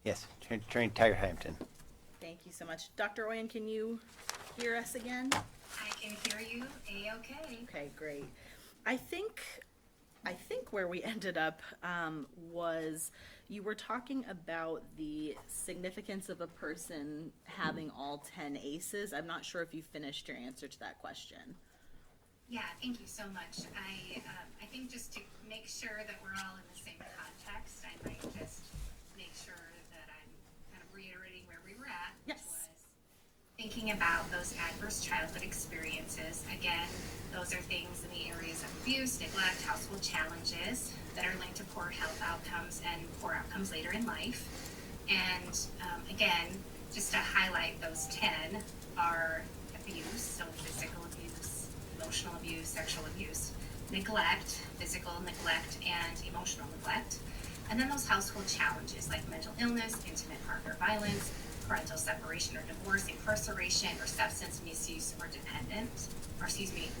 Yes, Attorney Tyler Hampton. Thank you so much. Dr. Oyen, can you hear us again? I can hear you A-okay. Okay, great. I think where we ended up was you were talking about the significance of a person having all 10 ACEs. I'm not sure if you finished your answer to that question. Yeah, thank you so much. I think just to make sure that we're all in the same context, I might just make sure that I'm kind of reiterating where we were at, which Yes. was thinking about those adverse childhood experiences. Again, those are things in the areas of abuse, neglect, household challenges that are linked to poor health outcomes and poor outcomes later in life. And again, just to highlight those 10 are abuse, so physical abuse, emotional abuse, sexual abuse, neglect, physical neglect and emotional neglect, and then those household challenges like mental illness, intimate partner violence, parental separation or divorce, incarceration, or substance misuse or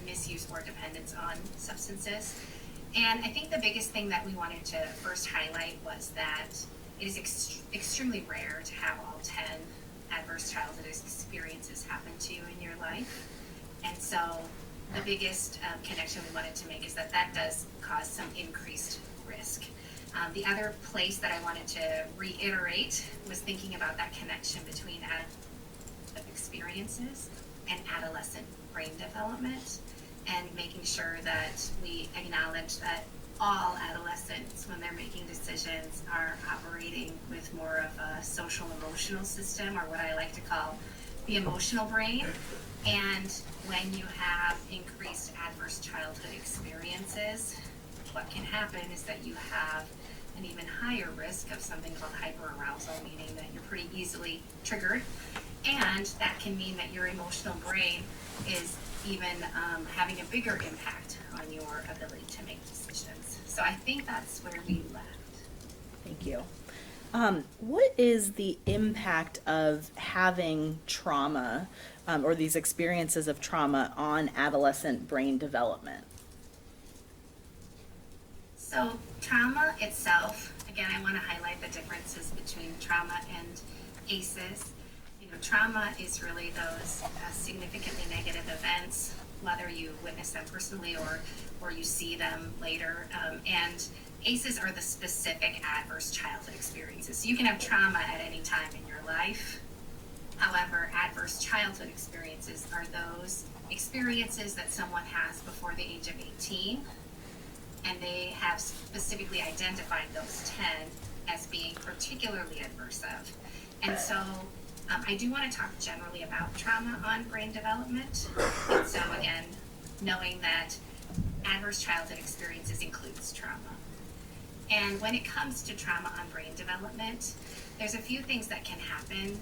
misuse or dependence on substances. And I think the biggest thing that we wanted to first highlight was that it is extremely rare to have all 10 adverse childhood experiences happen to you in your life. And so the biggest connection we wanted to make is that that does cause some increased risk. The other place that I wanted to reiterate was thinking about that connection between adolescent experiences and adolescent brain development, and making sure that we acknowledge that all adolescents, when they're making decisions, are operating with more of a social emotional system, or what I like to call the emotional brain. And when you have increased adverse childhood experiences, what can happen is that you have an even higher risk of something called hyperarousal, meaning that you're pretty easily triggered, and that can mean that your emotional brain is even having a bigger impact on your ability to make decisions. So I think that's where we left. Thank you. What is the impact of having trauma or these experiences of trauma on adolescent brain development? So trauma itself, again, I want to highlight the differences between trauma and ACEs. You know, trauma is really those significantly negative events, whether you witness them personally or you see them later. And ACEs are the specific adverse childhood experiences. So you can have trauma at any time in your life. However, adverse childhood experiences are those experiences that someone has before the age of 18, and they have specifically identified those 10 as being particularly adverse of. And so I do want to talk generally about trauma on brain development. And so again, knowing that adverse childhood experiences includes trauma. And when it comes to trauma on brain development, there's a few things that can happen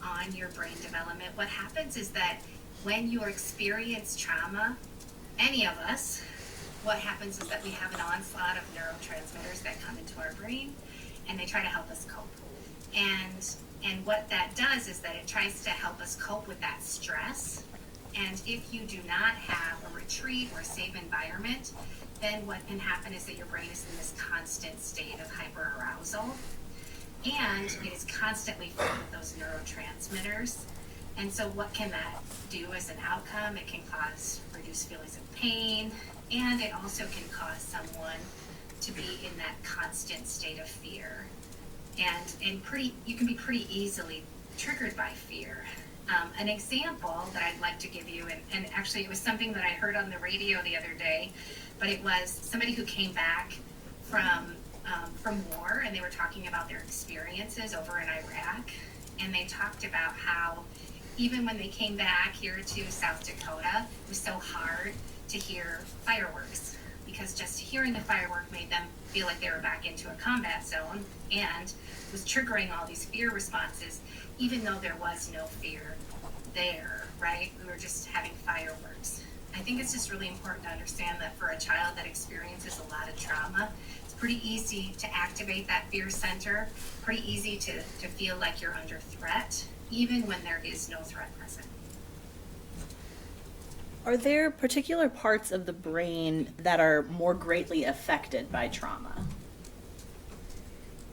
on your brain development. What happens is that when you experience trauma, any of us, what happens is that we have an onslaught of neurotransmitters that come into our brain, and they try to help us cope. And what that does is that it tries to help us cope with that stress. And if you do not have a retreat or a safe environment, then what can happen is that your brain is in this constant state of hyperarousal, and it is constantly filled with those neurotransmitters. And so what can that do as an outcome? It can cause reduced feelings of pain, and it also can cause someone to be in that constant state of fear. And you can be pretty easily triggered by fear. An example that I'd like to give you, and actually it was something that I heard on the radio the other day, but it was somebody who came back from war, and they were talking about their experiences over in Iraq, and they talked about how even when they came back here to South Dakota, it was so hard to hear fireworks, because just hearing the firework made them feel like they were back into a combat zone and was triggering all these fear responses, even though there was no fear there, right? We were just having fireworks. I think it's just really important to understand that for a child that experiences a lot of trauma, it's pretty easy to activate that fear center, pretty easy to feel like you're under threat, even when there is no threat present. Are there particular parts of the brain that are more greatly affected by trauma?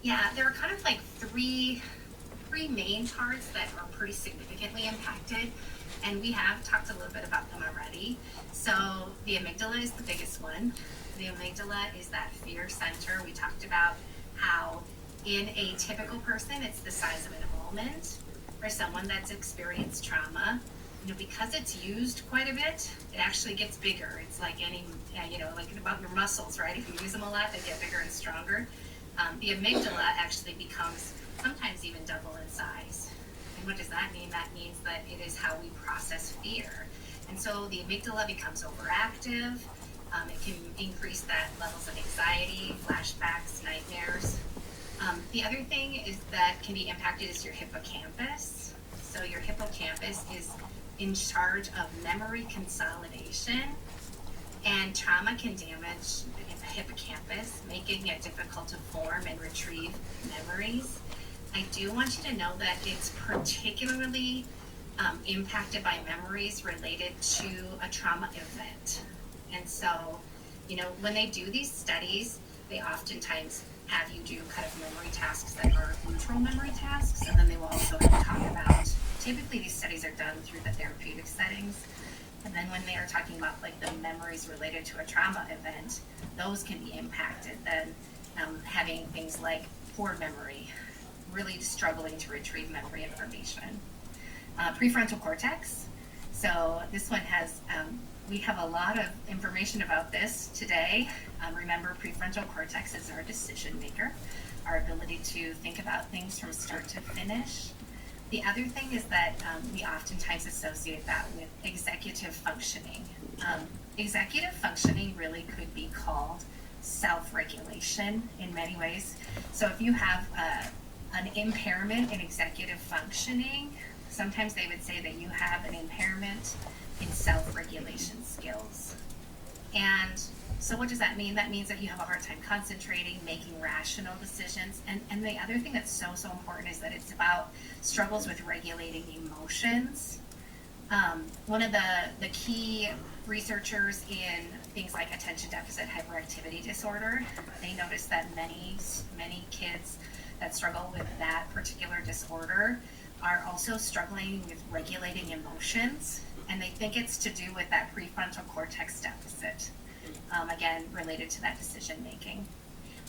Yeah, there are kind of like three main parts that are pretty significantly impacted, and we have talked a little bit about them already. So the amygdala is the biggest one. The amygdala is that fear center. We talked about how in a typical person, it's the size of an almond. For someone that's experienced trauma, because it's used quite a bit, it actually gets bigger. It's like any, like about your muscles, right? If you use them a lot, they get bigger and stronger. The amygdala actually becomes sometimes even double in size. And what does that mean? That means that it is how we process fear. And so the amygdala becomes overactive. It can increase that levels of anxiety, flashbacks, nightmares. The other thing is that can be impacted is your hippocampus. So your hippocampus is in charge of memory consolidation, and trauma can damage the hippocampus, making it difficult to form and retrieve memories. I do want you to know that it's particularly impacted by memories related to a trauma event. And so, when they do these studies, they oftentimes have you do kind of memory tasks that are neutral memory tasks, and then they will also talk about, typically these studies are done through the therapeutic settings, and then when they are talking about like the memories related to a trauma event, those can be impacted. Then having things like poor memory, really struggling to retrieve memory information. Prefrontal cortex. So this one has, we have a lot of information about this today. Remember, prefrontal cortex is our decision maker, our ability to think about things from start to finish. The other thing is that we oftentimes associate that with executive functioning. Executive functioning really could be called self-regulation in many ways. So if you have an impairment in executive functioning, sometimes they would say that you have an impairment in self-regulation skills. And so what does that mean? That means that you have a hard time concentrating, making rational decisions. And the other thing that's so important is that it's about struggles with regulating emotions. One of the key researchers in things like attention deficit hyperactivity disorder, they noticed that many kids that struggle with that particular disorder are also struggling with regulating emotions, and they think it's to do with that prefrontal cortex deficit, again, related to that decision making.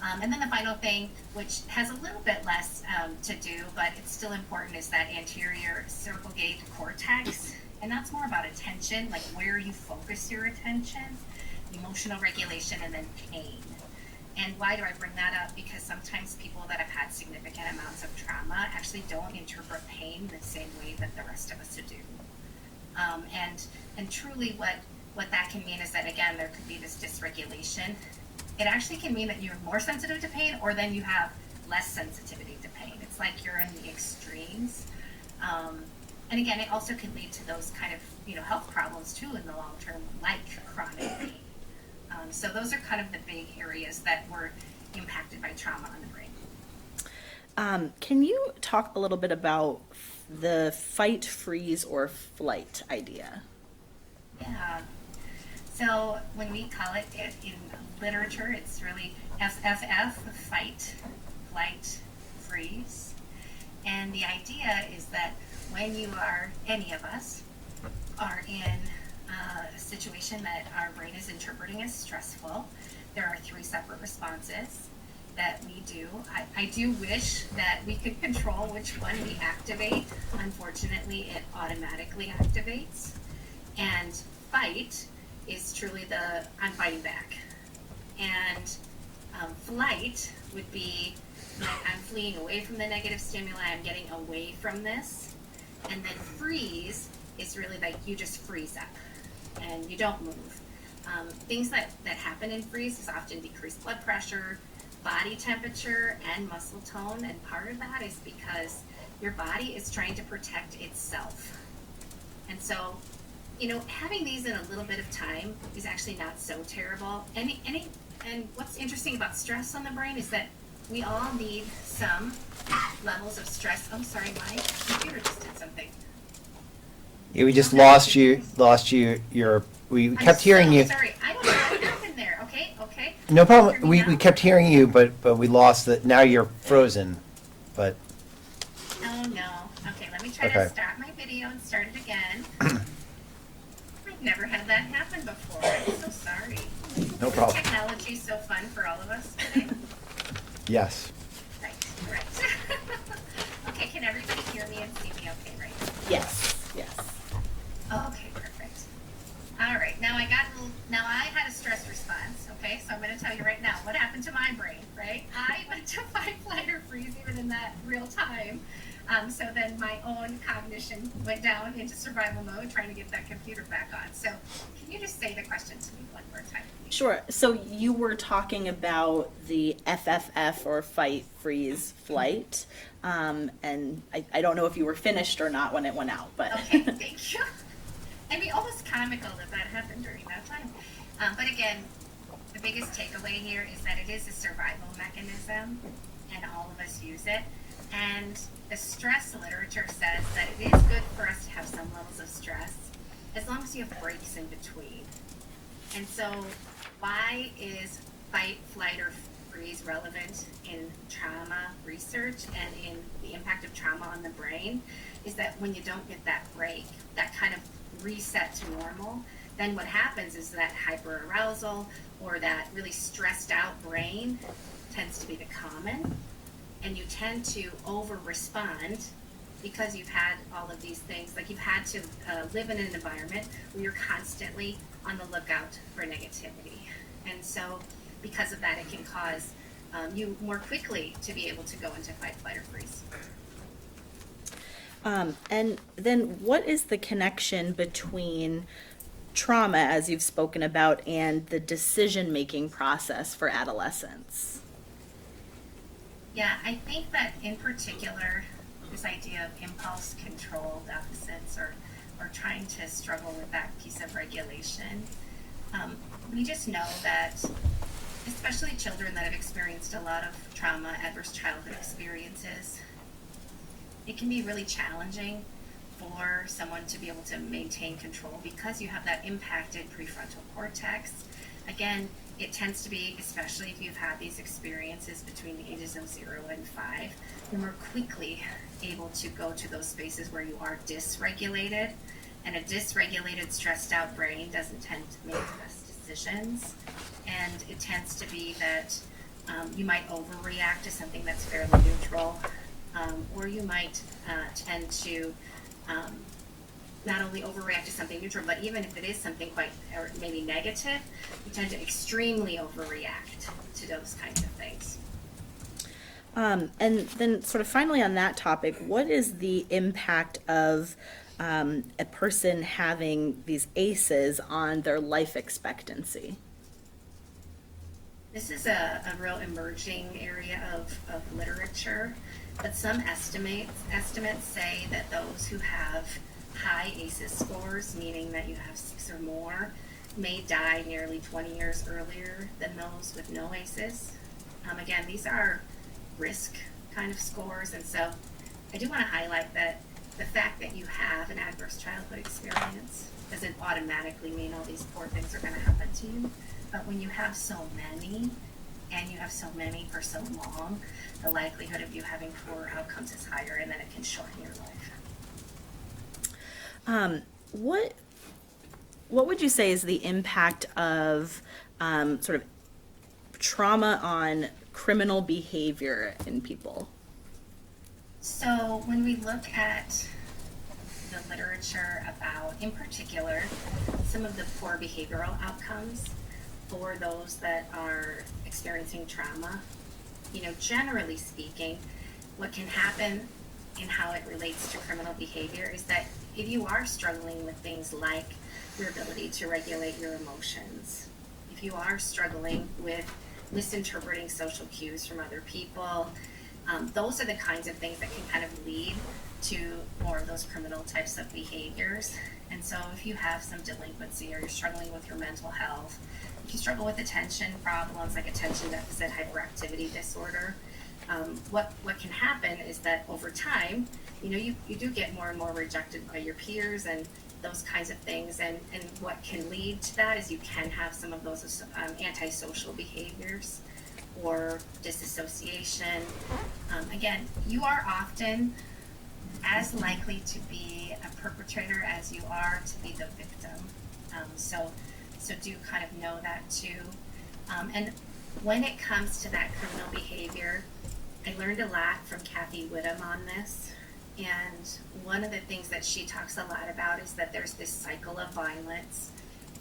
And then the final thing, which has a little bit less to do, but it's still important, is that anterior cervical cortex, and that's more about attention, like where you focus your attention, emotional regulation, and then pain. And why do I bring that up? Because sometimes people that have had significant amounts of trauma actually don't interpret pain the same way that the rest of us do. And truly what that can mean is that, again, there could be this dysregulation. It actually can mean that you're more sensitive to pain, or then you have less sensitivity to pain. It's like you're in the extremes. And again, it also can lead to those kind of health problems too in the long term, like chronic pain. So those are kind of the big areas that were impacted by trauma on the brain. Can you talk a little bit about the fight, freeze, or flight idea? Yeah. So when we call it in literature, it's really FFF, fight, flight, freeze. And the idea is that when you are, any of us, are in a situation that our brain is interpreting as stressful, there are 3 separate responses that we do. I do wish that we could control which one we activate. Unfortunately, it automatically activates. And fight is truly the I'm fighting back. And flight would be like I'm fleeing away from the negative stimuli, I'm getting away from this. And then freeze is really like you just freeze up and you don't move. Things that happen in freeze is often decreased blood pressure, body temperature, and muscle tone. And part of that is because your body is trying to protect itself. And so, having these in a little bit of time is actually not so terrible. And what's interesting about stress on the brain is that we all need some levels of stress. Oh, sorry, my computer just did something. Yeah, we just lost you. We kept hearing you. Sorry, I don't know what happened there. Okay. No Can you hear problem. me We now? kept hearing you, but we lost it. Now you're frozen. But Oh no. Okay, let me try Okay. to start my video and start it again. I've never had that happen before. I'm so sorry. No problem. Technology is so fun for all of us today. Yes. Right, right. Okay, can everybody hear me and see me okay, right? Yes, yes. Okay, perfect. All right, now I had a stress response, okay? So I'm gonna tell you right now what happened to my brain, right? I went to fight, flight, or freeze even in that real time. So then my own cognition went down into survival mode, trying to get that computer back on. So can you just say the question to me one more time, please? Sure. So you were talking about the FFF, or fight, freeze, flight. And I don't know if you were finished or not when it went out, but. Okay, thank you. I mean, almost comical that happened during that time. But again, the biggest takeaway here is that it is a survival mechanism, and all of us use it. And the stress literature says that it is good for us to have some levels of stress, as long as you have breaks in between. And so, why is fight, flight, or freeze relevant in trauma research and in the impact of trauma on the brain? Is that when you don't get that break, that kind of reset to normal, then what happens is that hyperarousal, or that really stressed out brain, tends to be the common, and you tend to over respond because you've had all of these things. Like, you've had to live in an environment where you're constantly on the lookout for negativity, and so because of that, it can cause you more quickly to be able to go into fight, flight, or freeze. And then what is the connection between trauma, as you've spoken about, and the decision-making process for adolescents? Yeah, I think that in particular, this idea of impulse control deficits, or trying to struggle with that piece of regulation, we just know that especially children that have experienced a lot of trauma, adverse childhood experiences, it can be really challenging for someone to be able to maintain control because you have that impacted prefrontal cortex. Again, it tends to be, especially if you've had these experiences between the ages of 0 and 5, you're more quickly able to go to those spaces where you are dysregulated. And a dysregulated, stressed out brain doesn't tend to make the best decisions. And it tends to be that you might overreact to something that's fairly neutral, or you might tend to not only overreact to something neutral, but even if it is something quite, or maybe negative, you tend to extremely overreact to those kinds of things. And then sort of finally on that topic, what is the impact of a person having these ACEs on their life expectancy? This is a real emerging area of literature, but some estimates say that those who have high ACEs scores, meaning that you have 6 or more, may die nearly 20 years earlier than those with no ACEs. Again, these are risk kind of scores, and so I do want to highlight that the fact that you have an adverse childhood experience doesn't automatically mean all these poor things are going to happen to you. But when you have so many, and you have so many for so long, the likelihood of you having poor outcomes is higher, and then it can shorten your life. What would you say is the impact of sort of trauma on criminal behavior in people? So when we look at the literature about, in particular, some of the poor behavioral outcomes for those that are experiencing trauma, generally speaking, what can happen in how it relates to criminal behavior is that if you are struggling with things like your ability to regulate your emotions, if you are struggling with misinterpreting social cues from other people, those are the kinds of things that can kind of lead to more of those criminal types of behaviors. And so if you have some delinquency, or you're struggling with your mental health, if you struggle with attention problems like attention deficit hyperactivity disorder, what can happen is that over time, you do get more and more rejected by your peers and those kinds of things. And what can lead to that is you can have some of those antisocial behaviors or disassociation. Again, you are often as likely to be a perpetrator as you are to be the victim. So do kind of know that too. And when it comes to that criminal behavior, I learned a lot from Kathy Whittam on this. And one of the things that she talks a lot about is that there's this cycle of violence.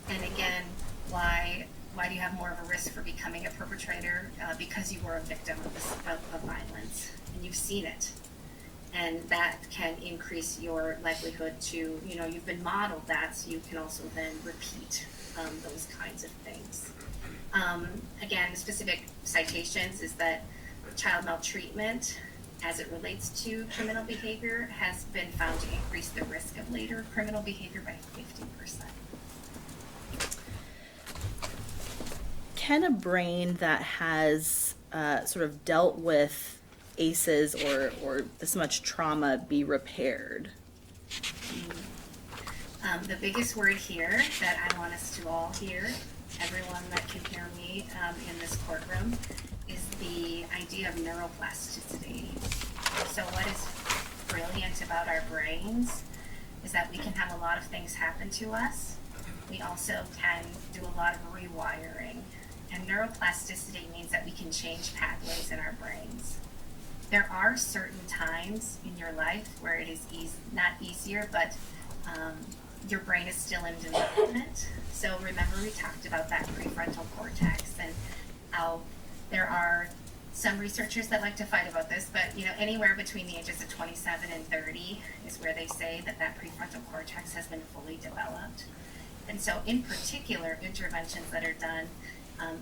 And again, why do you have more of a risk for becoming a perpetrator? Because you were a victim of violence, and you've seen it. And that can increase your likelihood to, you've been modeled that, so you can also then repeat those kinds of things. Again, specific citations is that child maltreatment, as it relates to criminal behavior, has been found to increase the risk of later criminal behavior by 50%. Can a brain that has sort of dealt with ACEs or this much trauma be repaired? The biggest word here that I want us to all hear, everyone that can hear me in this courtroom, is the idea of neuroplasticity. So what is brilliant about our brains is that we can have a lot of things happen to us. We also can do a lot of rewiring. And neuroplasticity means that we can change pathways in our brains. There are certain times in your life where it is not easier, but your brain is still in development. So remember we talked about that prefrontal cortex and how there are some researchers that like to fight about this, but anywhere between the ages of 27 and 30 is where they say that prefrontal cortex has been fully developed. And so in particular, interventions that are done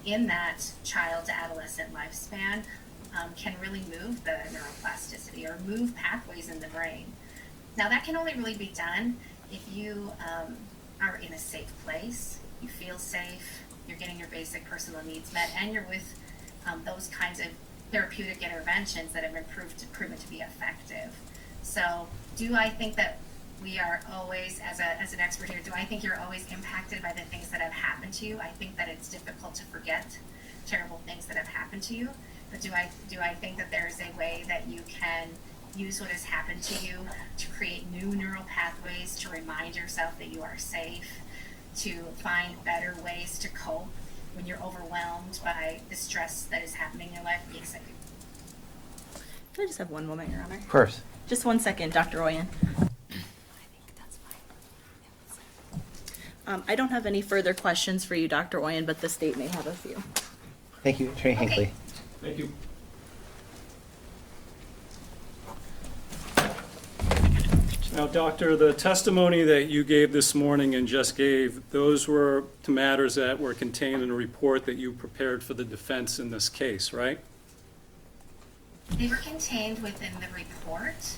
in that child to adolescent lifespan can really move the neuroplasticity or move pathways in the brain. Now that can only really be done if you are in a safe place, you feel safe, you're getting your basic personal needs met, and you're with those kinds of therapeutic interventions that have been proven to be effective. So do I think that we are always, as an expert here, do I think you're always impacted by the things that have happened to you? I think that it's difficult to forget terrible things that have happened to you. But do I think that there's a way that you can use what has happened to you to create new neural pathways, to remind yourself that you are safe, to find better ways to cope when you're overwhelmed by the stress that is happening in your life? Yes, I do. Can I just have one moment, Your Honor? Of course. Just 1 second, Dr. Oyen. I don't have any further questions for you, Dr. Oyen, but the state may have a few. Thank you, Attorney Hinckley. Thank you. Now, Doctor, the testimony that you gave this morning and just gave, those were to matters that were contained in a report that you prepared for the defense in this case, right? They were contained within the report.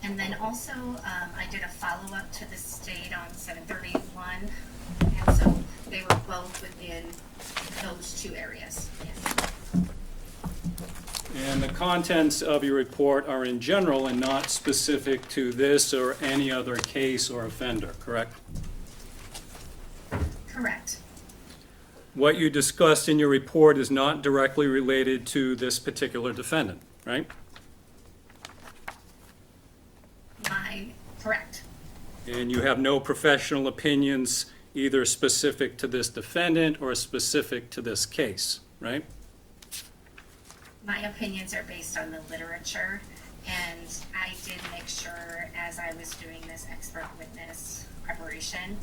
And then also, I did a follow-up to the state on 731, and so they were both within those two areas. Yes. And the contents of your report are in general and not specific to this or any other case or offender, correct? Correct. What you discussed in your report is not directly related to this particular defendant, right? Correct. And you have no professional opinions either specific to this defendant or specific to this case, right? My opinions are based on the literature, and I did make sure as I was doing this expert witness preparation,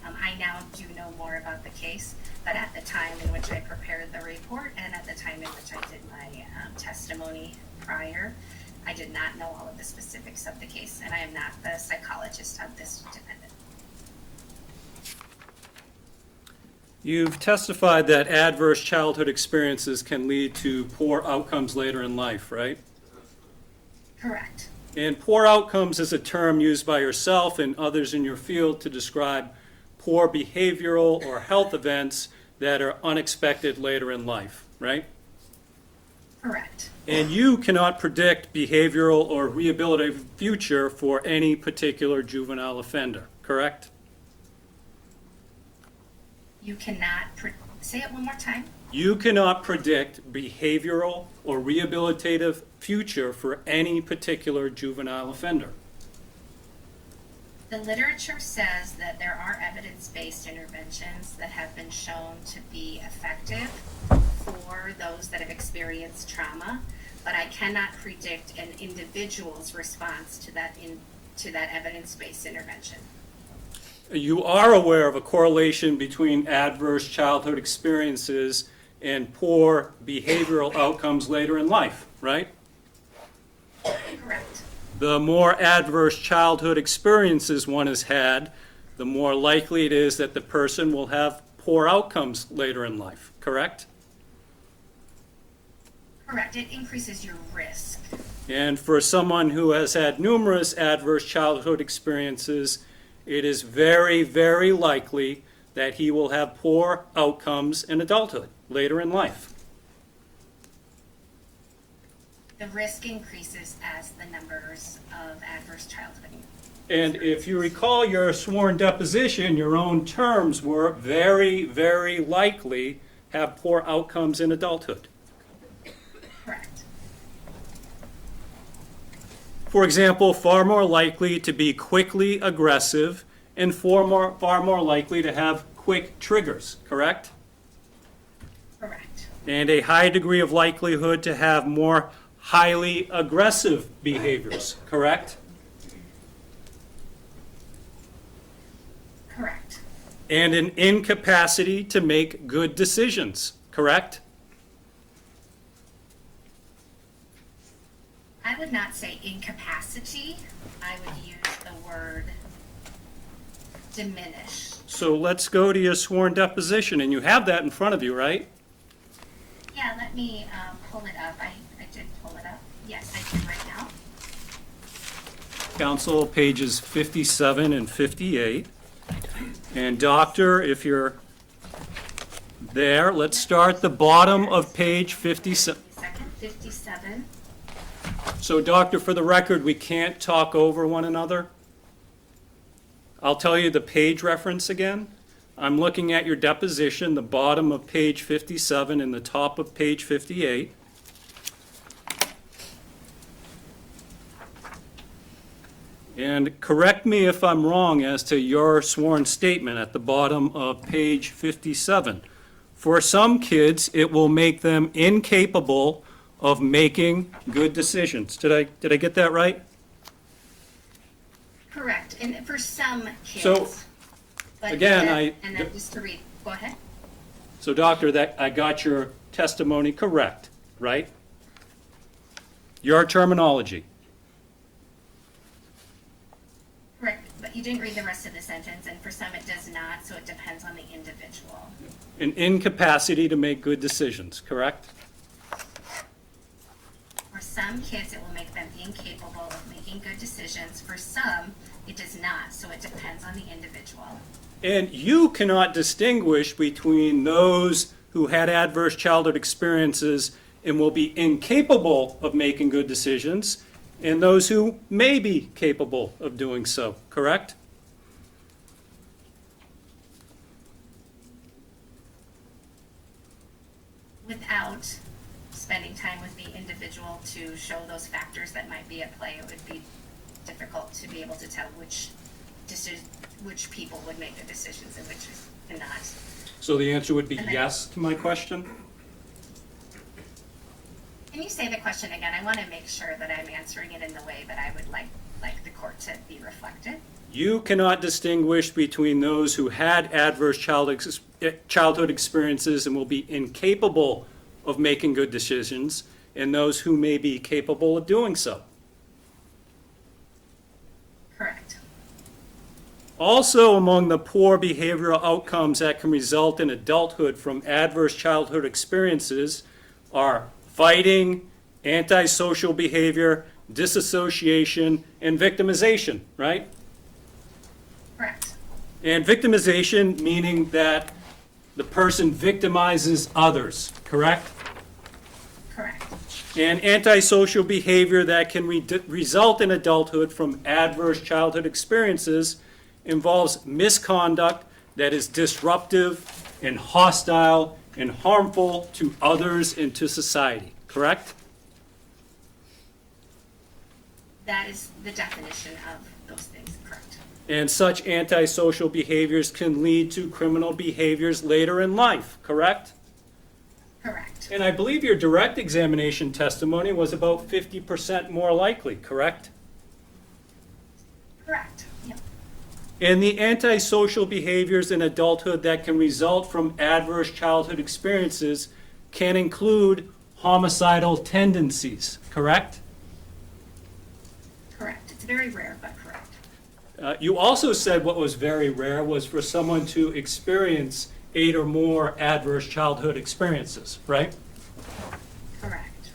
I now do know more about the case, but at the time in which I prepared the report and at the time in which I did my testimony prior, I did not know all of the specifics of the case, and I am not the psychologist of this defendant. You've testified that adverse childhood experiences can lead to poor outcomes later in life, right? Correct. And poor outcomes is a term used by yourself and others in your field to describe poor behavioral or health events that are unexpected later in life, right? Correct. And you cannot predict behavioral or rehabilitative future for any particular juvenile offender, correct? You cannot, say it one more time. You cannot predict behavioral or rehabilitative future for any particular juvenile offender, The literature says that there are evidence-based interventions that have been shown to be effective for those that have experienced trauma, but I cannot predict an individual's response to that evidence-based intervention. You are aware of a correlation between adverse childhood experiences and poor behavioral outcomes later in life, right? Correct. The more adverse childhood experiences one has had, the more likely it is that the person will have poor outcomes later in life, correct? Correct. It increases your risk. And for someone who has had numerous adverse childhood experiences, it is very, very likely that he will have poor outcomes in adulthood, later in life. The risk increases as the numbers of adverse childhood. And if you recall your sworn deposition, your own terms were very, very likely have poor outcomes in adulthood. Correct. For example, far more likely to be quickly aggressive and far more likely to have quick triggers, correct? Correct. And a high degree of likelihood to have more highly aggressive behaviors, correct? Correct. And an incapacity to make good decisions, correct? I would not say incapacity. I would use the word diminish. So let's go to your sworn deposition, and you have that in front of you, right? Yeah, let me pull it up. I did pull it up. Yes, I can right now. Counsel, pages 57 and 58. And doctor, if you're there, let's start the bottom of page 57. Second, 57. So doctor, for the record, we can't talk over one another. I'll tell you the page reference again. I'm looking at your deposition, the bottom of page 57 and the top of page 58. And correct me if I'm wrong as to your sworn statement at the bottom of page 57. For some kids, it will make them incapable of making good decisions. Did I get that right? Correct. And for some kids. So, but again, then- And then just to read, go ahead. So doctor, that I got your testimony correct, right? Your terminology. Correct, but you didn't read the rest of the sentence, and for some it does not, so it depends on the individual. An incapacity to make good decisions, correct? For some kids, it will make them incapable of making good decisions. For some, it does not, so it depends on the individual. And you cannot distinguish between those who had adverse childhood experiences and will be incapable of making good decisions and those who may be capable of doing so, correct? Without spending time with the individual to show those factors that might be at play, it would be difficult to be able to tell which people would make the decisions and which would not. So the answer would be And then- yes to my question? Can you say the question again? I want to make sure that I'm answering it in the way that I would like the court to be reflected. You cannot distinguish between those who had adverse childhood experiences and will be incapable of making good decisions and those who may be capable of doing so. Correct. Also, among the poor behavioral outcomes that can result in adulthood from adverse childhood experiences are fighting, antisocial behavior, disassociation, and victimization, right? Correct. And victimization meaning that the person victimizes others, correct? Correct. And antisocial behavior that can result in adulthood from adverse childhood experiences involves misconduct that is disruptive and hostile and harmful to others and to society, correct? That is the definition of those things, correct? And such antisocial behaviors can lead to criminal behaviors later in life, correct? Correct. And I believe your direct examination testimony was about 50% more likely, correct? Correct. Yep. And the antisocial behaviors in adulthood that can result from adverse childhood experiences can include homicidal tendencies, correct? Correct. It's very rare, but correct. You also said what was very rare was for someone to experience 8 or more adverse childhood experiences, right? Correct.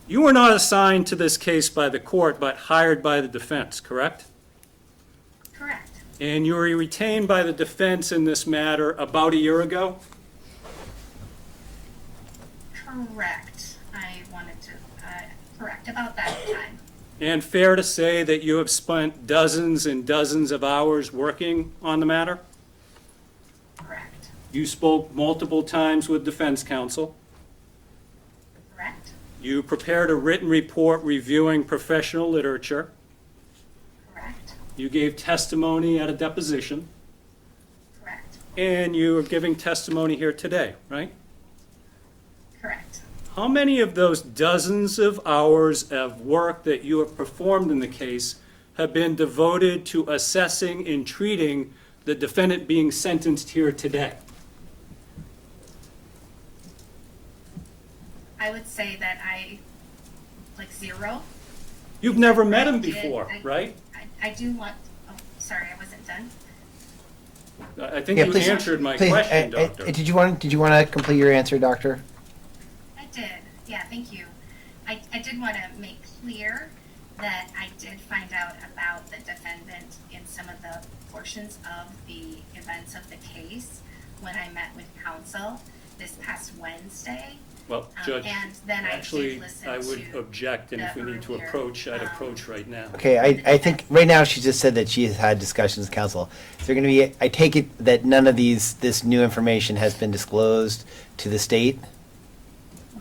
You were not assigned to this case by the court, but hired by the defense, correct? Correct. And you were retained by the defense in this matter about a year ago? Correct. I wanted to, correct, about that time. And fair to say that you have spent dozens and dozens of hours working on the matter? Correct. You spoke multiple times with defense counsel. Correct. You prepared a written report reviewing professional literature. Correct. You gave testimony at a deposition. Correct. And you are giving testimony here today, right? Correct. How many of those dozens of hours of work that you have performed in the case have been devoted to assessing and treating the defendant being sentenced here today? I would say that like 0. You've never met him I did- before, I- right? I do want, oh, sorry, I wasn't done. I think Yeah, you please- answered my Please, question, Doctor. did you want to complete your answer, Doctor? I did, yeah, thank you. I did want to make clear that I did find out about the defendant in some of the portions of the events of the case when I met with counsel this past Wednesday. Well, Judge, And then I actually, did listen I would to object, and if we the need to earlier, approach, I'd approach right now. Okay, I think right now she just said that she has had discussions with counsel. Is there going to be, I take it that none of this new information has been disclosed to the state?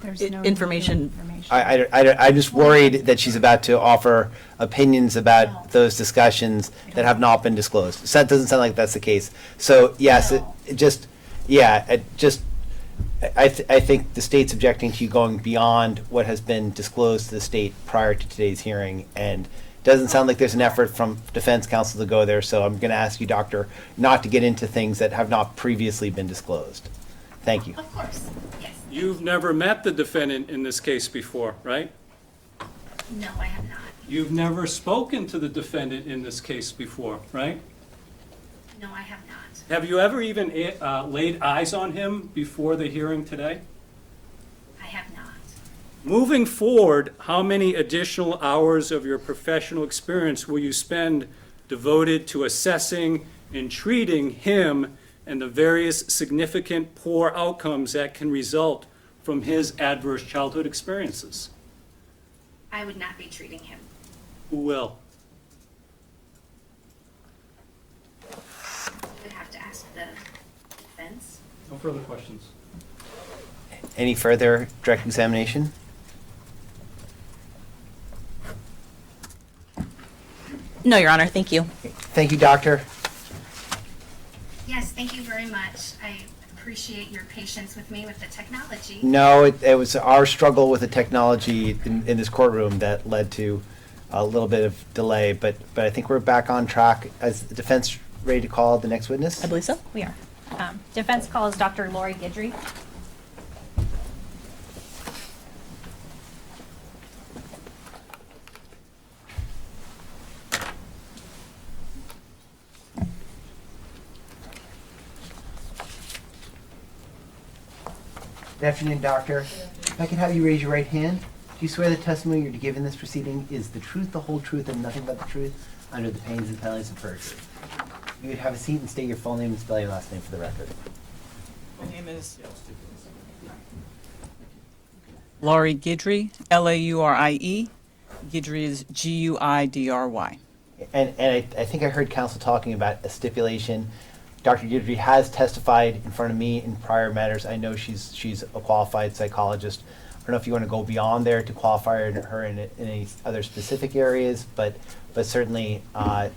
There's no Information. I'm just worried that she's about to offer opinions about those discussions that have not been disclosed. So that doesn't sound like that's the case. So, yes, No. I think the state's objecting to you going beyond what has been disclosed to the state prior to today's hearing, and it doesn't sound like there's an effort from defense counsel to go there, so I'm going to ask you, Doctor, not to get into things that have not previously been disclosed. Thank you. Of course, yes. You've never met the defendant in this case before, right? No, I have not. You've never spoken to the defendant in this case before, right? No, I have not. Have you ever even laid eyes on him before the hearing today? I have not. Moving forward, how many additional hours of your professional experience will you spend devoted to assessing and treating him and the various significant poor outcomes that can result from his adverse childhood experiences? I would not be treating him. Who will? You would have to ask the defense. No further questions. Any further direct examination? No, Your Honor, thank you. Thank you, Doctor. Yes, thank you very much. I appreciate your patience with me with the technology. No, it was our struggle with the technology in this courtroom that led to a little bit of delay, but I think we're back on track. As the defense ready to call the next witness? I believe so. We are. Defense calls Dr. Lori Guidry. Good afternoon, Doctor. If I could have you raise your right hand. Do you swear the testimony you're to give in this proceeding is the truth, the whole truth, and nothing but the truth, under the pains and penalties of perjury? You would have a seat and state your full name and spell your last name for the record. My name is Laurie Guidry, Laurie. Guidry is Guidry. And I think I heard counsel talking about a stipulation. Dr. Guidry has testified in front of me in prior matters. I know she's a qualified psychologist. I don't know if you want to go beyond there to qualify her in any other specific areas, but certainly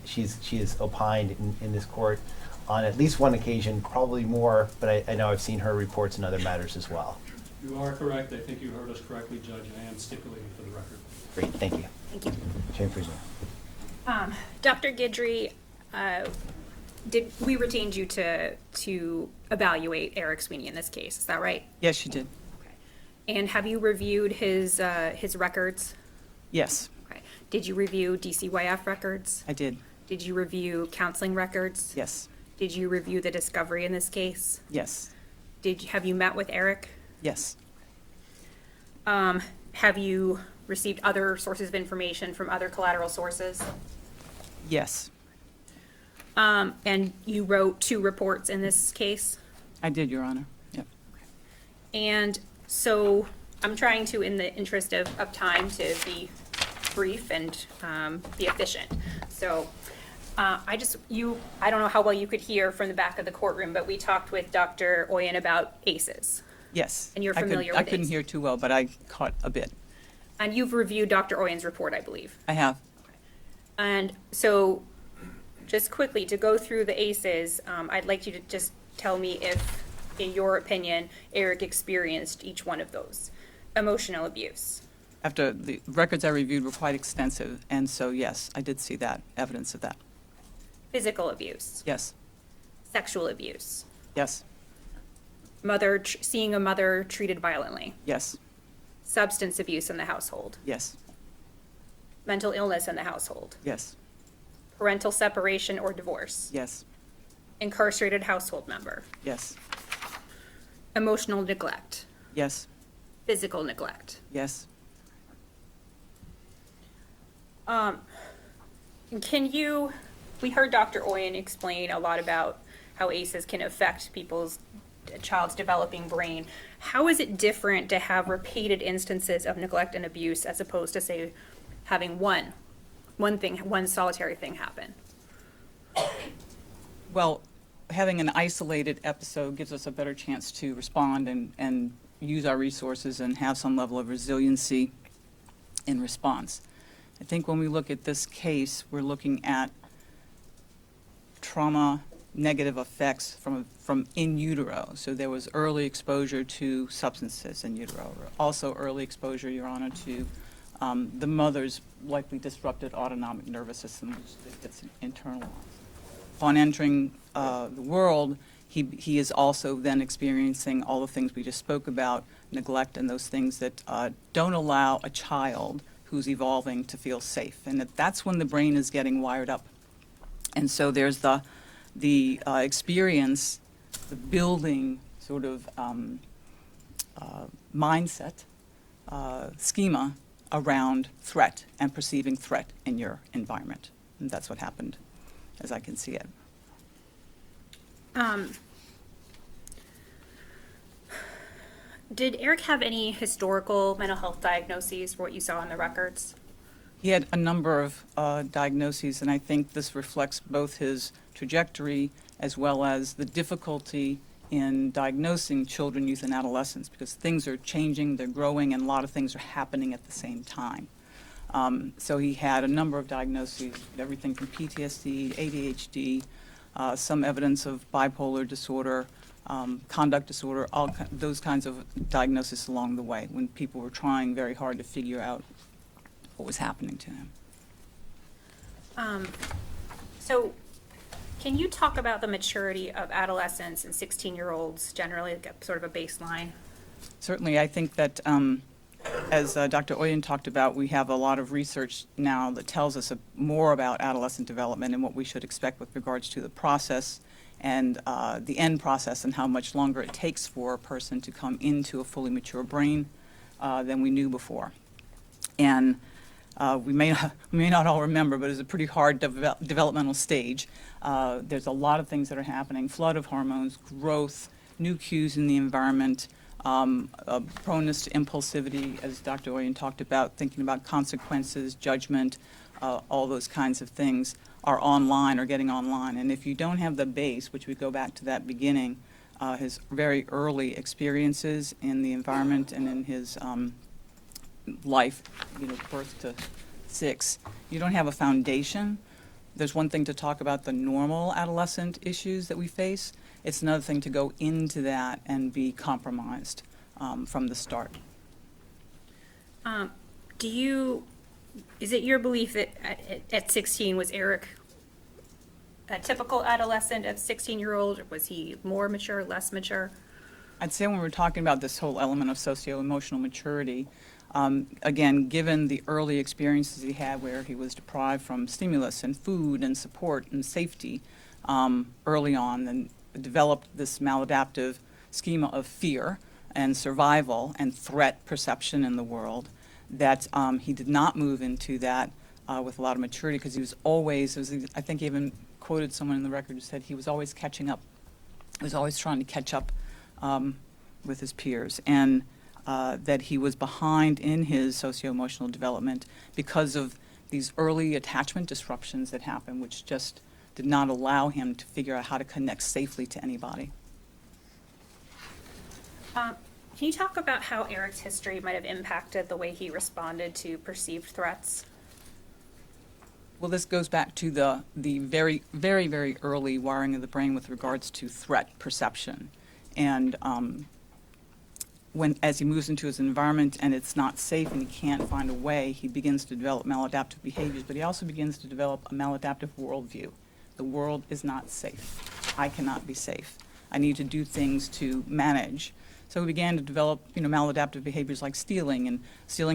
she has opined in this court on at least one occasion, probably more, but I know I've seen her reports in other matters as well. You are correct. I think you heard us correctly, Judge. I am stipulating for the record. Great, thank you. Thank you. Chair Prisoner. Dr. Guidry, we retained you to evaluate Eric Sweeney in this case, is that right? Yes, you did. Okay. And have you reviewed his records? Yes, Okay. Did you review DCYF records? I did. Did you review counseling records? Yes, Did you review the discovery in this case? yes, Have you met with Eric? yes, Have you received other sources of information from other collateral sources? yes, And you wrote 2 reports in this case? I did, Your Honor. Yep. And so I'm trying to, in the interest of time, to be brief and be efficient. So I don't know how well you could hear from the back of the courtroom, but we talked with Dr. Oyen about ACEs. Yes. And you're I could- familiar I with couldn't ACE. hear too well, but I caught a bit. And you've reviewed Dr. Oyen's report, I believe. I have. And so, just quickly, to go through the ACEs, I'd like you to just tell me if, in your opinion, Eric experienced each one of those. Emotional abuse, After the records I reviewed were quite extensive, and so, yes, I did see that, evidence of that. physical abuse, Yes, sexual abuse, yes, seeing a mother treated violently, yes, substance abuse in the household, yes, mental illness in the household, yes, parental separation or divorce, yes, incarcerated household member, yes, emotional neglect, yes, physical neglect. yes. We heard Dr. Oyen explain a lot about how ACEs can affect a child's developing brain. How is it different to have repeated instances of neglect and abuse as opposed to, say, having one solitary thing happen? Well, having an isolated episode gives us a better chance to respond and use our resources and have some level of resiliency in response. I think when we look at this case, we're looking at trauma negative effects from in utero. So there was early exposure to substances in utero, also early exposure, Your Honor, to the mother's likely disrupted autonomic nervous system, which gets internalized. Upon entering the world, he is also then experiencing all the things we just spoke about, neglect and those things that don't allow a child who's evolving to feel safe. And that's when the brain is getting wired up. And so there's the experience, the building sort of mindset, schema around threat and perceiving threat in your environment. And that's what happened, as I can see it. Did Eric have any historical mental health diagnoses for what you saw in the records? He had a number of diagnoses, and I think this reflects both his trajectory as well as the difficulty in diagnosing children, youth, and adolescents, because things are changing, they're growing, and a lot of things are happening at the same time. So he had a number of diagnoses, everything from PTSD, ADHD, some evidence of bipolar disorder, conduct disorder, those kinds of diagnoses along the way when people were trying very hard to figure out what was happening to him. So can you talk about the maturity of adolescents and 16-year-olds generally, like sort of a baseline? Certainly, I think that as Dr. Oyen talked about, we have a lot of research now that tells us more about adolescent development and what we should expect with regards to the process and the end process and how much longer it takes for a person to come into a fully mature brain than we knew before. And we may not all remember, but it's a pretty hard developmental stage. There's a lot of things that are happening, flood of hormones, growth, new cues in the environment, proneness to impulsivity, as Dr. Oyen talked about, thinking about consequences, judgment, all those kinds of things are online or getting online. And if you don't have the base, which we go back to that beginning, his very early experiences in the environment and in his life, birth to 6, you don't have a foundation. There's one thing to talk about the normal adolescent issues that we face. It's another thing to go into that and be compromised from the start. Is it your belief that at 16 was Eric a typical adolescent of 16-year-old? Or was he more mature, less mature? I'd say when we're talking about this whole element of socio-emotional maturity, again, given the early experiences he had where he was deprived from stimulus and food and support and safety early on, and developed this maladaptive schema of fear and survival and threat perception in the world, that he did not move into that with a lot of maturity, because he was always, I think he even quoted someone in the record who said he was always catching up. He was always trying to catch up with his peers, and that he was behind in his socio-emotional development because of these early attachment disruptions that happened, which just did not allow him to figure out how to connect safely to anybody. Can you talk about how Eric's history might have impacted the way he responded to perceived threats? Well, this goes back to the very, very, very early wiring of the brain with regards to threat perception. And as he moves into his environment and it's not safe and he can't find a way, he begins to develop maladaptive behaviors, but he also begins to develop a maladaptive worldview. The world is not safe. I cannot be safe. I need to do things to manage. So he began to develop, maladaptive behaviors like stealing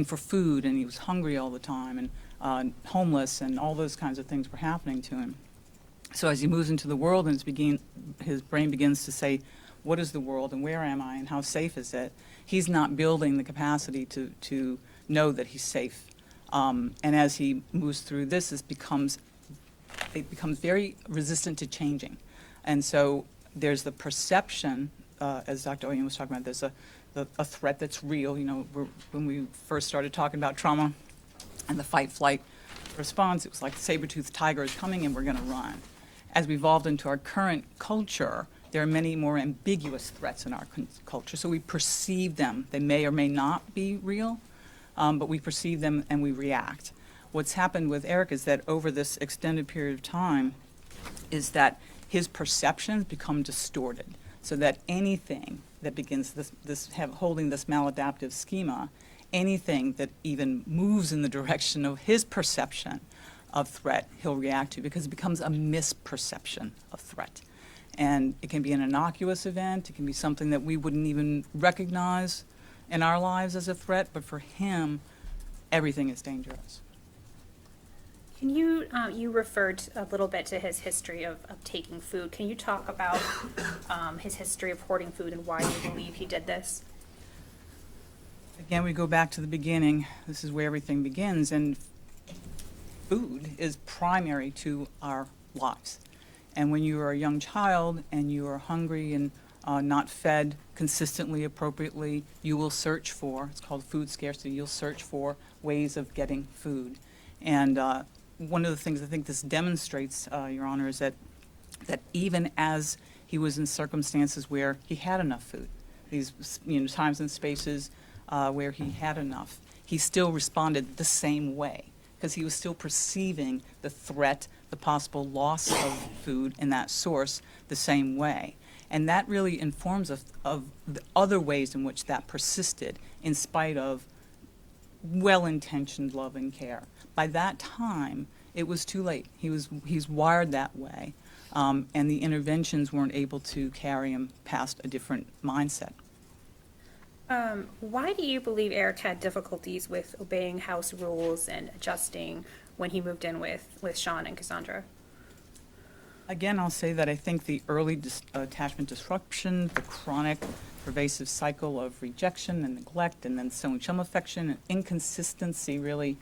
for food, and he was hungry all the time, and homeless, and all those kinds of things were happening to him. So as he moves into the world and his brain begins to say, what is the world and where am I and how safe is it? He's not building the capacity to know that he's safe. And as he moves through this, it becomes very resistant to changing. And so there's the perception, as Dr. Oyen was talking about, there's a threat that's real. When we first started talking about trauma and the fight-flight response, it was like the saber-toothed tiger is coming and we're going to run. As we evolved into our current culture, there are many more ambiguous threats in our culture, so we perceive them. They may or may not be real, but we perceive them and we react. What's happened with Eric is that over this extended period of time is that his perceptions become distorted, so that anything that begins holding this maladaptive schema, anything that even moves in the direction of his perception of threat, he'll react to, because it becomes a misperception of threat. And it can be an innocuous event, it can be something that we wouldn't even recognize in our lives as a threat, but for him, everything is dangerous. Can you, you referred a little bit to his history of taking food. Can you talk about his history of hoarding food and why you believe he did this? Again, we go back to the beginning. This is where everything begins, and food is primary to our lives. And when you are a young child and you are hungry and not fed consistently, appropriately, you will search for, it's called food scarcity, you'll search for ways of getting food. And one of the things I think this demonstrates, Your Honor, is that even as he was in circumstances where he had enough food, these times and spaces where he had enough, he still responded the same way, because he was still perceiving the threat, the possible loss of food in that source the same way. And that really informs us of the other ways in which that persisted in spite of well-intentioned love and care. By that time, it was too late. He's wired that way, and the interventions weren't able to carry him past a different mindset. Why do you believe Eric had difficulties with obeying house rules and adjusting when he moved in with Sean and Cassandra? Again, I'll say that I think the early attachment disruption, the chronic pervasive cycle of rejection and neglect, and then showing some affection and inconsistency really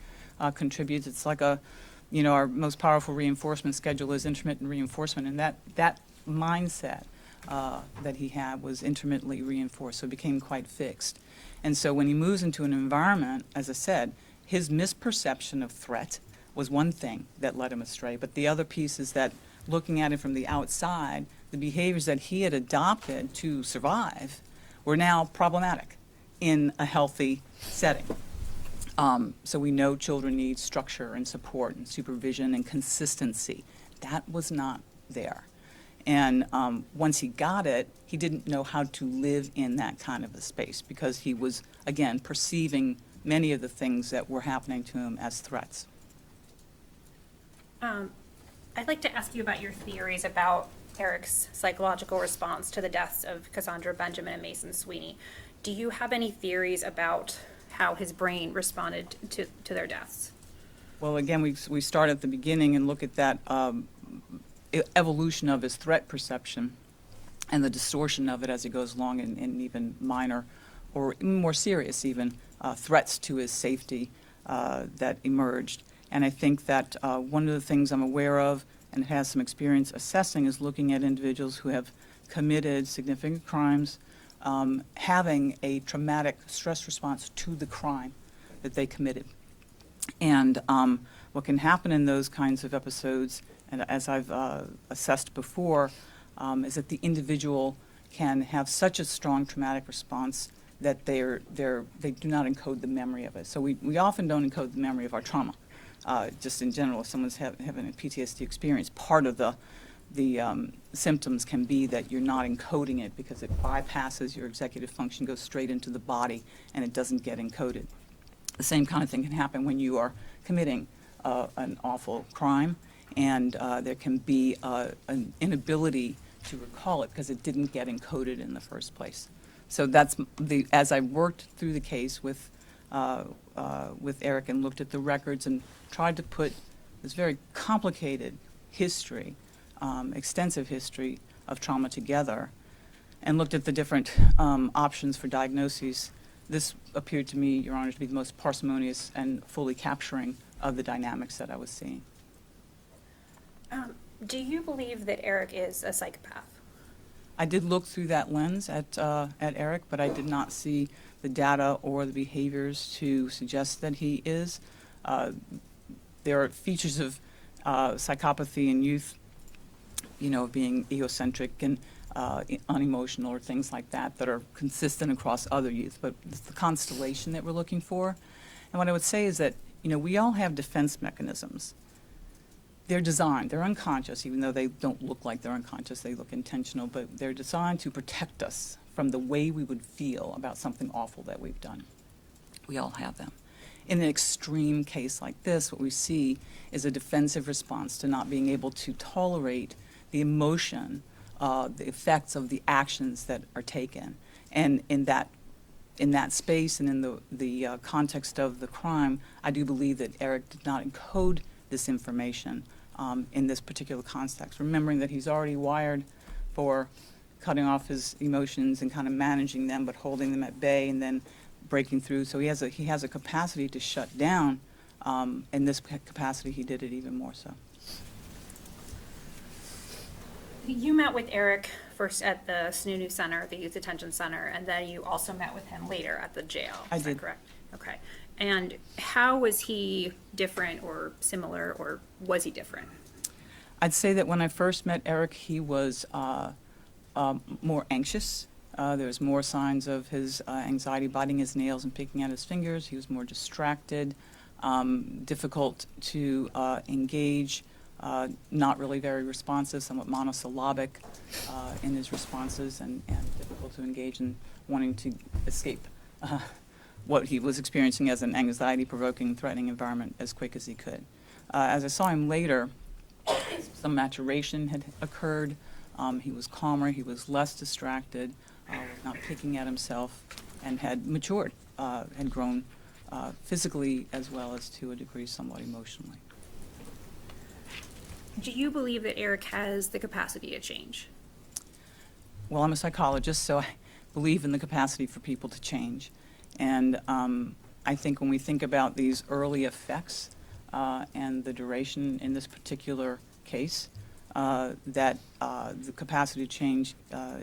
contributes. It's like our most powerful reinforcement schedule is intermittent reinforcement, and that mindset that he had was intermittently reinforced, so it became quite fixed. And so when he moves into an environment, as I said, his misperception of threat was one thing that led him astray, but the other piece is that looking at it from the outside, the behaviors that he had adopted to survive were now problematic in a healthy setting. So we know children need structure and support and supervision and consistency. That was not there. And once he got it, he didn't know how to live in that kind of a space because he was, again, perceiving many of the things that were happening to him as threats. I'd like to ask you about your theories about Eric's psychological response to the deaths of Cassandra Benjamin and Mason Sweeney. Do you have any theories about how his brain responded to their deaths? Well, again, we start at the beginning and look at that evolution of his threat perception and the distortion of it as he goes along in even minor or more serious even threats to his safety that emerged. And I think that one of the things I'm aware of and has some experience assessing is looking at individuals who have committed significant crimes, having a traumatic stress response to the crime that they committed. And what can happen in those kinds of episodes, and as I've assessed before, is that the individual can have such a strong traumatic response that they do not encode the memory of it. So we often don't encode the memory of our trauma. Just in general, if someone's having a PTSD experience, part of the symptoms can be that you're not encoding it because it bypasses your executive function, goes straight into the body, and it doesn't get encoded. The same kind of thing can happen when you are committing an awful crime, and there can be an inability to recall it because it didn't get encoded in the first place. So that's as I worked through the case with Eric and looked at the records and tried to put this very complicated history, extensive history of trauma together, and looked at the different options for diagnoses. This appeared to me, Your Honor, to be the most parsimonious and fully capturing of the dynamics that I was seeing. Do you believe that Eric is a psychopath? I did look through that lens at Eric, but I did not see the data or the behaviors to suggest that he is. There are features of psychopathy in youth, being egocentric and unemotional or things like that are consistent across other youth, but it's the constellation that we're looking for. And what I would say is that, we all have defense mechanisms. They're designed, they're unconscious, even though they don't look like they're unconscious, they look intentional, but they're designed to protect us from the way we would feel about something awful that we've done. We all have them. In an extreme case like this, what we see is a defensive response to not being able to tolerate the emotion, the effects of the actions that are taken. And in that space and in the context of the crime, I do believe that Eric did not encode this information in this particular context, remembering that he's already wired for cutting off his emotions and kind of managing them, but holding them at bay and then breaking through. So he has a capacity to shut down. In this capacity, he did it even more so. You met with Eric first at the Sununu Center, the Youth Detention Center, and then you also met with him later at the jail. I Is that did. correct? Okay. And how was he different or similar, or was he different? I'd say that when I first met Eric, he was more anxious. There was more signs of his anxiety, biting his nails and picking at his fingers. He was more distracted, difficult to engage, not really very responsive, somewhat monosyllabic in his responses, and difficult to engage in wanting to escape what he was experiencing as an anxiety-provoking, threatening environment as quick as he could. As I saw him later, some maturation had occurred. He was calmer, he was less distracted, not picking at himself, and had matured, had grown physically as well as to a degree somewhat emotionally. Do you believe that Eric has the capacity to change? Well, I'm a psychologist, so I believe in the capacity for people to change. And I think when we think about these early effects and the duration in this particular case, that the capacity to change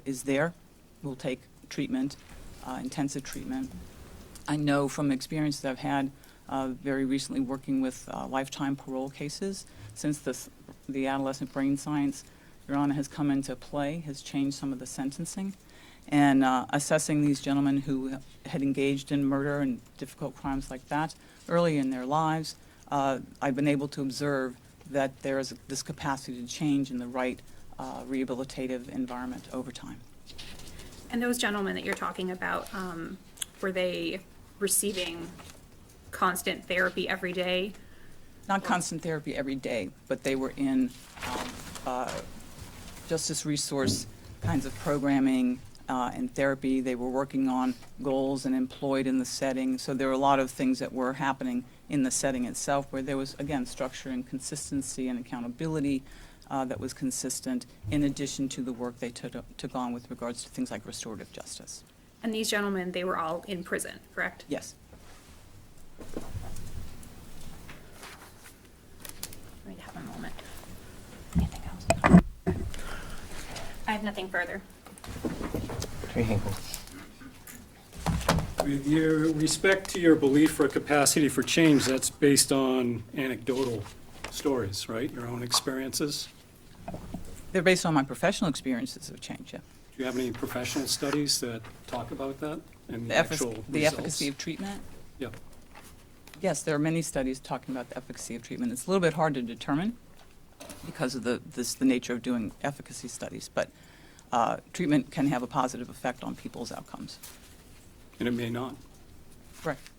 is there. We'll take treatment, intensive treatment. I know from experience that I've had very recently working with lifetime parole cases, since the adolescent brain science Your Honor, has come into play, has changed some of the sentencing. And assessing these gentlemen who had engaged in murder and difficult crimes like that early in their lives, I've been able to observe that there is this capacity to change in the right rehabilitative environment over time. And those gentlemen that you're talking about, were they receiving constant therapy every day? Not constant therapy every day, but they were in justice resource kinds of programming and therapy. They were working on goals and employed in the setting. So there were a lot of things that were happening in the setting itself where there was, again, structure and consistency and accountability that was consistent, in addition to the work they took on with regards to things like restorative justice. And these gentlemen, they were all in prison, correct? Yes. Let me have a moment. Anything else? I have nothing further. Attorney Hinkle. With your respect to your belief for capacity for change, that's based on anecdotal stories, right? Your own experiences? They're based on my professional experiences of change, yeah. Do you have any professional studies that talk about that and The, the actual the results? efficacy of treatment? Yeah. Yes, there are many studies talking about the efficacy of treatment. It's a little bit hard to determine because of the nature of doing efficacy studies, but treatment can have a positive effect on people's outcomes. And it may not. Correct.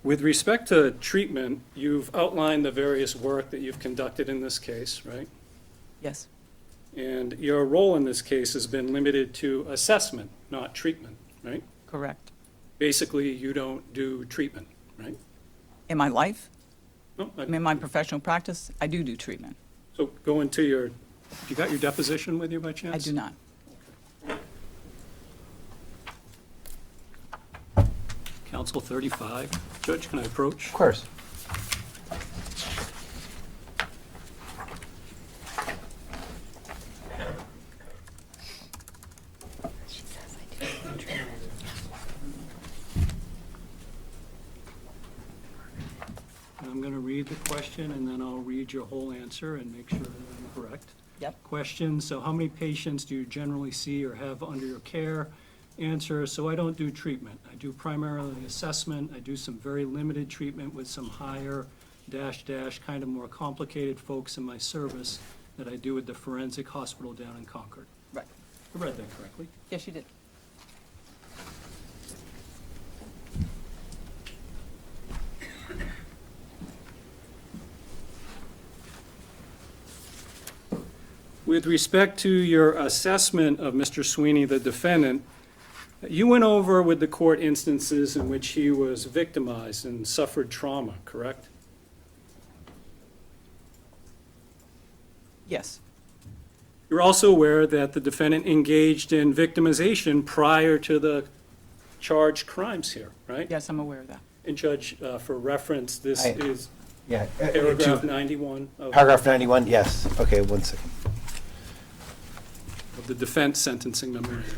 With respect to treatment, you've outlined the various work that you've conducted in this case, right? Yes. And your role in this case has been limited to assessment, not treatment, right? Correct. Basically, you don't do treatment, right? In my life, No, in my professional practice, I do treatment. So go into your, you got your deposition with you by chance? I do not. Counsel 35. Judge, can I approach? Of course. I'm going to read the question, and then I'll read your whole answer and make sure that I'm correct. Yep. Question, so how many patients do you generally see or have under your care? Answer, so I don't do treatment. I do primarily assessment. I do some very limited treatment with some higher kind of more complicated folks in my service that I do with the forensic hospital down in Concord. Right. I read that correctly. Yes, you did. With respect to your assessment of Mr. Sweeney, the defendant, you went over with the court instances in which he was victimized and suffered trauma, correct? Yes. You're also aware that the defendant engaged in victimization prior to the charged crimes here, right? Yes, I'm aware of that. And Judge, for reference, this I- is Yeah. paragraph 91 of Paragraph 91, yes. Okay, 1 second. the defense sentencing memorandum.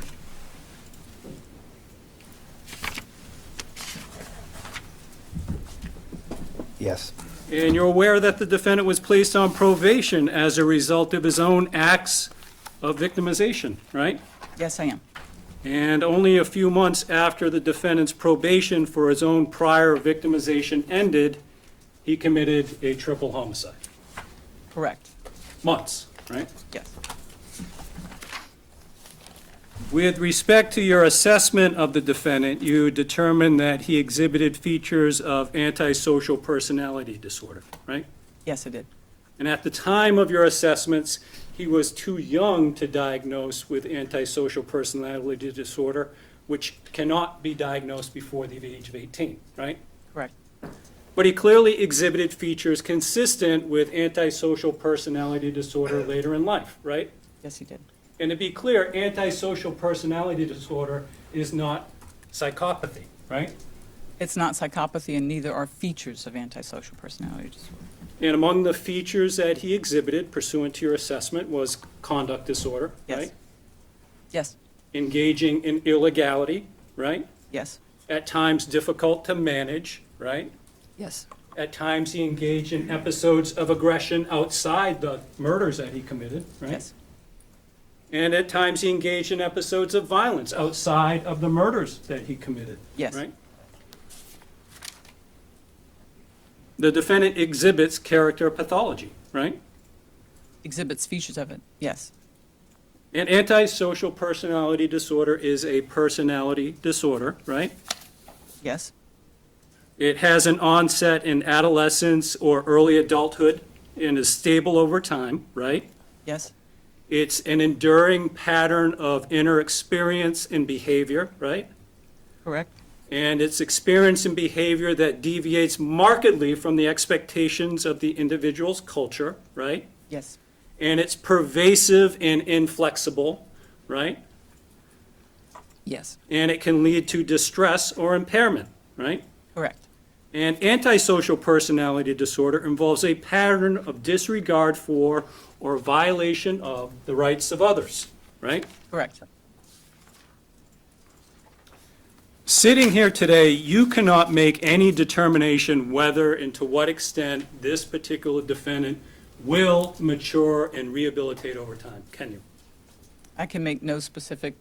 Yes. And you're aware that the defendant was placed on probation as a result of his own acts of victimization, right? Yes, I am. And only a few months after the defendant's probation for his own prior victimization ended, he committed a triple homicide. Correct. Months, right? Yes. With respect to your assessment of the defendant, you determined that he exhibited features of antisocial personality disorder, right? Yes, I did. And at the time of your assessments, he was too young to diagnose with antisocial personality disorder, which cannot be diagnosed before the age of 18, right? Correct. But he clearly exhibited features consistent with antisocial personality disorder later in life, right? Yes, he did. And to be clear, antisocial personality disorder is not psychopathy, right? It's not psychopathy, and neither are features of antisocial personality disorder. And among the features that he exhibited pursuant to your assessment was conduct disorder, Yes. right? Yes. Engaging in illegality, right? Yes. At times difficult to manage, right? Yes. At times, he engaged in episodes of aggression outside the murders that he committed, right? Yes. And at times, he engaged in episodes of violence outside of the murders that he committed, Yes. right? The defendant exhibits character pathology, right? Exhibits features of it, yes. An antisocial personality disorder is a personality disorder, right? Yes. It has an onset in adolescence or early adulthood and is stable over time, right? Yes. It's an enduring pattern of inner experience and behavior, right? Correct. And it's experience and behavior that deviates markedly from the expectations of the individual's culture, right? Yes. And it's pervasive and inflexible, right? Yes. And it can lead to distress or impairment, right? Correct. And antisocial personality disorder involves a pattern of disregard for or violation of the rights of others, right? Correct. Sitting here today, you cannot make any determination whether and to what extent this particular defendant will mature and rehabilitate over time, can you? I can make no specific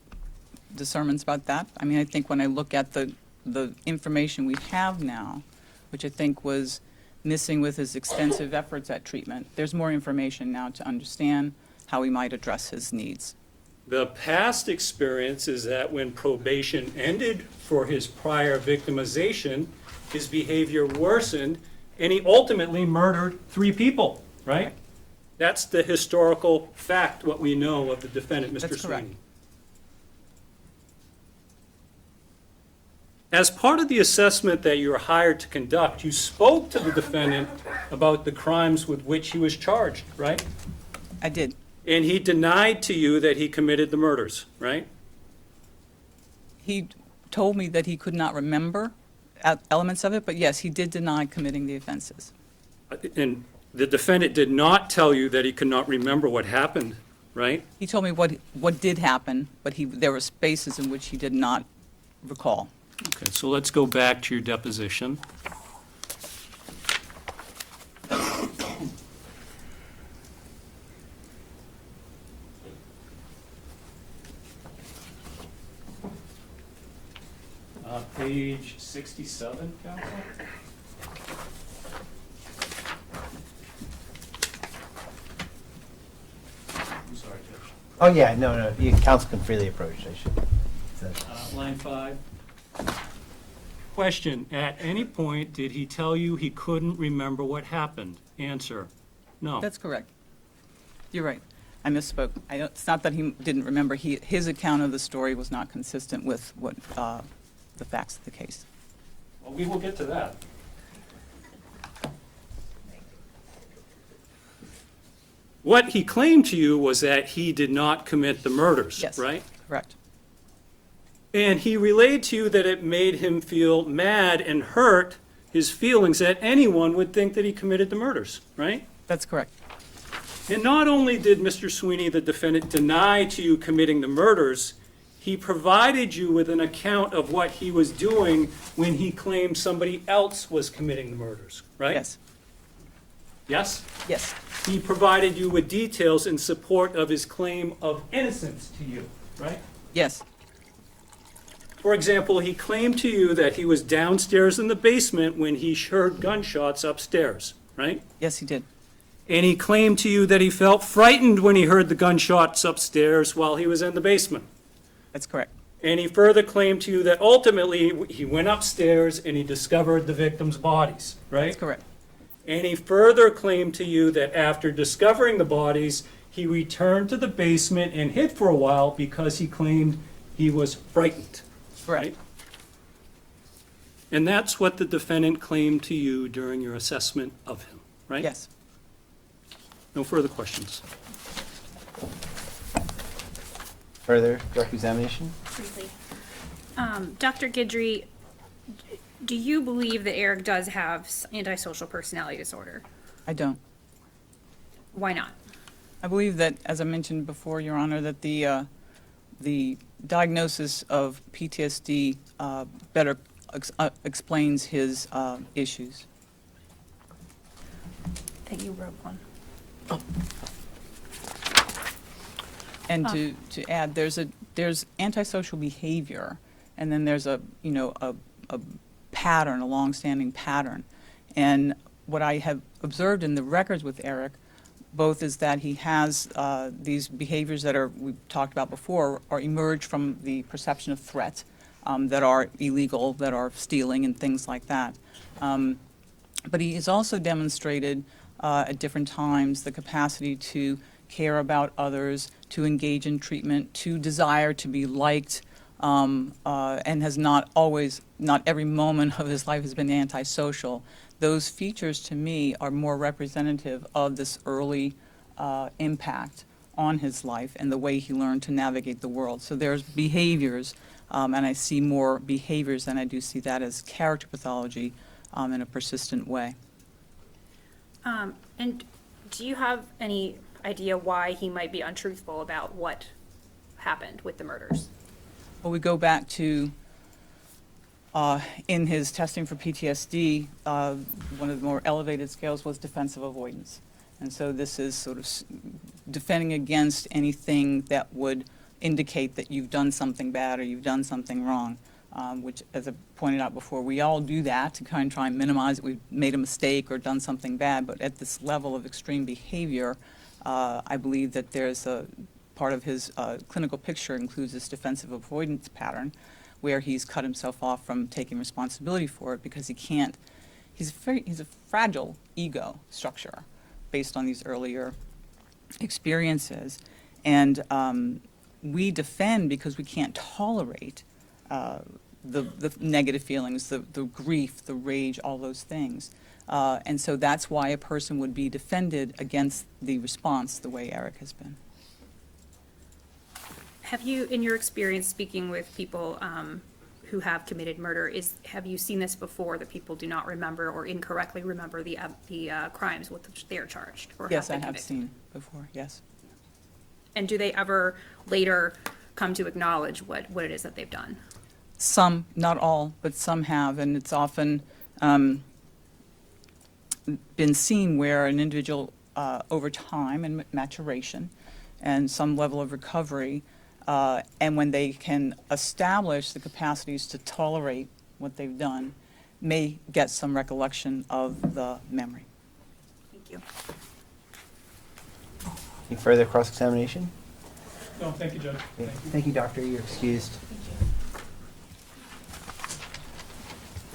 discernments about that. I mean, I think when I look at the information we have now, which I think was missing with his extensive efforts at treatment, there's more information now to understand how we might address his needs. The past experience is that when probation ended for his prior victimization, his behavior worsened, and he ultimately murdered 3 people, right? That's the historical fact, what we know of the defendant, Mr. That's correct. Sweeney. As part of the assessment that you were hired to conduct, you spoke to the defendant about the crimes with which he was charged, right? I did. And he denied to you that he committed the murders, right? He told me that he could not remember elements of it, but yes, he did deny committing the offenses. And the defendant did not tell you that he could not remember what happened, right? He told me what did happen, but there were spaces in which he did not recall. Okay, so let's go back to your deposition. Page 67, counsel? I'm sorry, Judge. Oh, yeah, no, you counsel can freely approach, I should. Line 5. Question, at any point, did he tell you he couldn't remember what happened? Answer, no. That's correct. You're right. I misspoke. It's not that he didn't remember. His account of the story was not consistent with what the facts of the case. Well, we will get to that. What he claimed to you was that he did not commit the murders, Yes. right? Correct. And he relayed to you that it made him feel mad and hurt his feelings that anyone would think that he committed the murders, right? That's correct. And not only did Mr. Sweeney, the defendant, deny to you committing the murders, he provided you with an account of what he was doing when he claimed somebody else was committing the murders, right? Yes. Yes? Yes. He provided you with details in support of his claim of innocence to you, right? Yes. For example, he claimed to you that he was downstairs in the basement when he heard gunshots upstairs, right? Yes, he did. And he claimed to you that he felt frightened when he heard the gunshots upstairs while he was in the basement. That's correct. And he further claimed to you that ultimately he went upstairs and he discovered the victims' bodies, right? That's correct. And he further claimed to you that after discovering the bodies, he returned to the basement and hid for a while because he claimed he was frightened. Correct. Right? And that's what the defendant claimed to you during your assessment of him, right? Yes. No further questions. Further direct examination? Briefly. Dr. Guidry, do you believe that Eric does have antisocial personality disorder? I don't. Why not? I believe that, as I mentioned before, Your Honor, that the diagnosis of PTSD better explains his issues. think you wrote one. And to add, there's antisocial behavior, and then there's a pattern, a long-standing pattern. And what I have observed in the records with Eric, both is that he has these behaviors that we've talked about before, are emerged from the perception of threat, that are illegal, that are stealing and things like that. But he has also demonstrated at different times the capacity to care about others, to engage in treatment, to desire to be liked, and has not every moment of his life has been antisocial. Those features to me are more representative of this early impact on his life and the way he learned to navigate the world. So there's behaviors, and I see more behaviors than I do see that as character pathology in a persistent way. And do you have any idea why he might be untruthful about what happened with the murders? Well, we go back to in his testing for PTSD, one of the more elevated scales was defensive avoidance. And so this is sort of defending against anything that would indicate that you've done something bad or you've done something wrong, which, as I pointed out before, we all do that to kind of try and minimize it. We've made a mistake or done something bad, but at this level of extreme behavior, I believe that there's a part of his clinical picture includes this defensive avoidance pattern where he's cut himself off from taking responsibility for it because he can't, he's a fragile ego structure based on these earlier experiences. And we defend because we can't tolerate the negative feelings, the grief, the rage, all those things. And so that's why a person would be defended against the response the way Eric has been. Have you, in your experience speaking with people who have committed murder, have you seen this before, that people do not remember or incorrectly remember the crimes with which they are charged or Yes, I have been have convicted? seen before, yes. And do they ever later come to acknowledge what it is that they've done? Some, not all, but some have, and it's often been seen where an individual, over time and maturation and some level of recovery, and when they can establish the capacities to tolerate what they've done, may get some recollection of the memory. Thank you. Any further cross-examination? No, thank you, Judge. Okay. Thank you, Doctor. You're excused.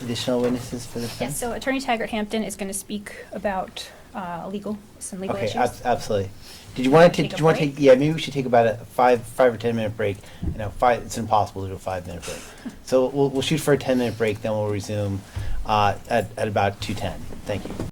Additional witnesses for the defense? Yes, so Attorney Taggart-Hampton is going to speak about some legal Okay, issues. absolutely. Did you want to Take a take? break? Yeah, maybe we should take about a 5 or 10 minute break. It's impossible to do a 5-minute break. So we'll shoot for a 10-minute break, then we'll resume at about 2:10. Thank you.